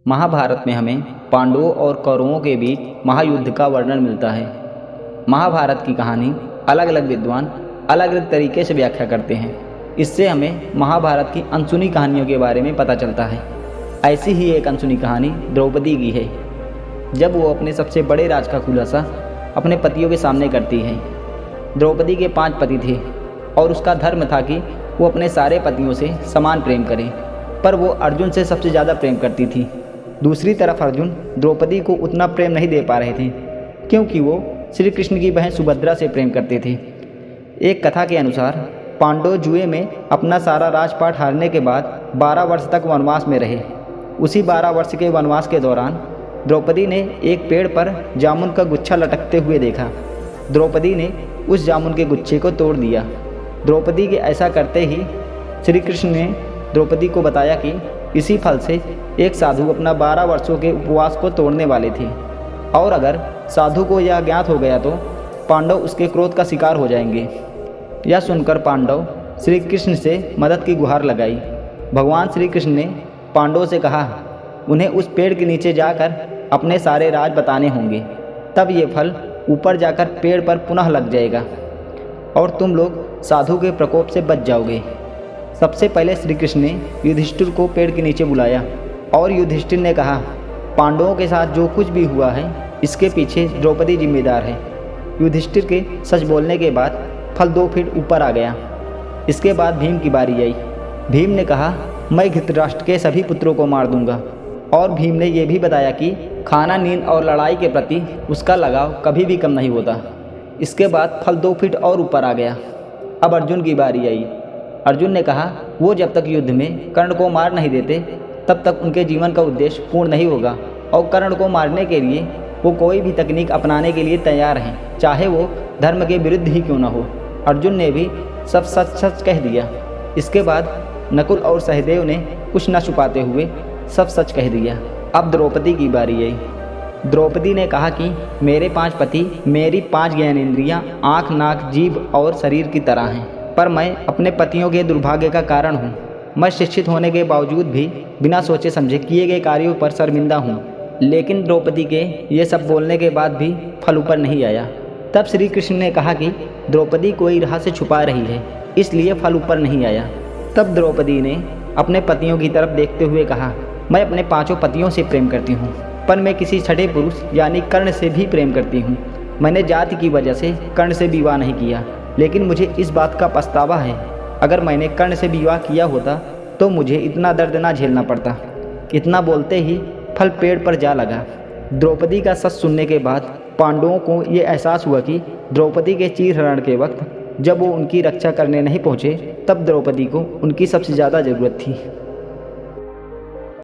महाभारत में हमें पांडवों और कौरवों के बीच महायुद्ध का वर्णन मिलता है। महाभारत की कहानी अलग अलग विद्वान अलग अलग तरीके से व्याख्या करते हैं। इससे हमें महाभारत की अनसुनी कहानियों के बारे में पता चलता है। ऐसी ही एक अनसुनी कहानी द्रौपदी की है। जब वो अपने सबसे बड़े राज का खुलासा अपने पतियों के सामने करती है। द्रौपदी के 5 पति थे और उसका धर्म था कि वो अपने सारे पतियों से समान प्रेम करे, पर वो अर्जुन से सबसे ज़्यादा प्रेम करती थी। दूसरी तरफ अर्जुन द्रौपदी को उतना प्रेम नहीं दे पा रहे थे, क्योंकि वो श्री कृष्ण की बहन सुभद्रा से प्रेम करते थे। एक कथा के अनुसार पांडव जुए में अपना सारा राजपाट हारने के बाद 12 वर्ष तक वनवास में रहे। उसी 12 वर्ष के वनवास के दौरान द्रौपदी ने एक पेड़ पर जामुन का गुच्छा लटकते हुए देखा। द्रौपदी ने उस जामुन के गुच्छे को तोड़ दिया। द्रौपदी के ऐसा करते ही श्री कृष्ण ने द्रौपदी को बताया कि इसी फल से एक साधु अपना 12 वर्षों के उपवास को तोड़ने वाले थे, और अगर साधु को यह ज्ञात हो गया तो पांडव उसके क्रोध का शिकार हो जाएंगे। यह सुनकर पांडव श्री कृष्ण से मदद की गुहार लगाई। भगवान श्री कृष्ण ने पांडवों से कहा, उन्हें उस पेड़ के नीचे जाकर अपने सारे राज बताने होंगे, तब ये फल ऊपर जाकर पेड़ पर पुनः लग जाएगा और तुम लोग साधु के प्रकोप से बच जाओगे। सबसे पहले श्री कृष्ण ने युधिष्ठिर को पेड़ के नीचे बुलाया और युधिष्ठिर ने कहा, पांडवों के साथ जो कुछ भी हुआ है इसके पीछे द्रौपदी जिम्मेदार है। युधिष्ठिर के सच बोलने के बाद फल 2 फीट ऊपर आ गया। इसके बाद भीम की बारी आई। भीम ने कहा, मैं धृतराष्ट्र के सभी पुत्रों को मार दूंगा। और भीम ने यह भी बताया कि खाना, नींद और लड़ाई के प्रति उसका लगाव कभी भी कम नहीं होता। इसके बाद फल 2 फीट और ऊपर आ गया। अब अर्जुन की बारी आई। अर्जुन ने कहा, वो जब तक युद्ध में कर्ण को मार नहीं देते तब तक उनके जीवन का उद्देश्य पूर्ण नहीं होगा, और कर्ण को मारने के लिए वो कोई भी तकनीक अपनाने के लिए तैयार हैं, चाहे वो धर्म के विरुद्ध ही क्यों न हो। अर्जुन ने भी सब सच सच कह दिया। इसके बाद नकुल और सहदेव ने कुछ न छुपाते हुए सब सच कह दिया। अब द्रौपदी की बारी आई। द्रौपदी ने कहा कि मेरे 5 पति मेरी 5 ज्ञानेंद्रियाँ आँख, नाक, जीभ और शरीर की तरह हैं, पर मैं अपने पतियों के दुर्भाग्य का कारण हूँ। मैं शिक्षित होने के बावजूद भी बिना सोचे समझे किए गए कार्यों पर शर्मिंदा हूँ। लेकिन द्रौपदी के ये सब बोलने के बाद भी फल ऊपर नहीं आया। तब श्री कृष्ण ने कहा कि द्रौपदी कोई राह से छुपा रही है, इसलिए फल ऊपर नहीं आया। तब द्रौपदी ने अपने पतियों की तरफ देखते हुए कहा, मैं अपने 5 पतियों से प्रेम करती हूँ, पर मैं किसी छठे पुरुष यानी कर्ण से भी प्रेम करती हूँ। मैंने जाति की वजह से कर्ण से विवाह नहीं किया, लेकिन मुझे इस बात का पछतावा है। अगर मैंने कर्ण से विवाह किया होता तो मुझे इतना दर्द ना झेलना पड़ता। इतना बोलते ही फल पेड़ पर जा लगा। द्रौपदी का सच सुनने के बाद पांडवों को ये एहसास हुआ कि द्रौपदी के चीरहरण के वक्त जब वो उनकी रक्षा करने नहीं पहुँचे, तब द्रौपदी को उनकी सबसे ज़्यादा ज़रूरत थी।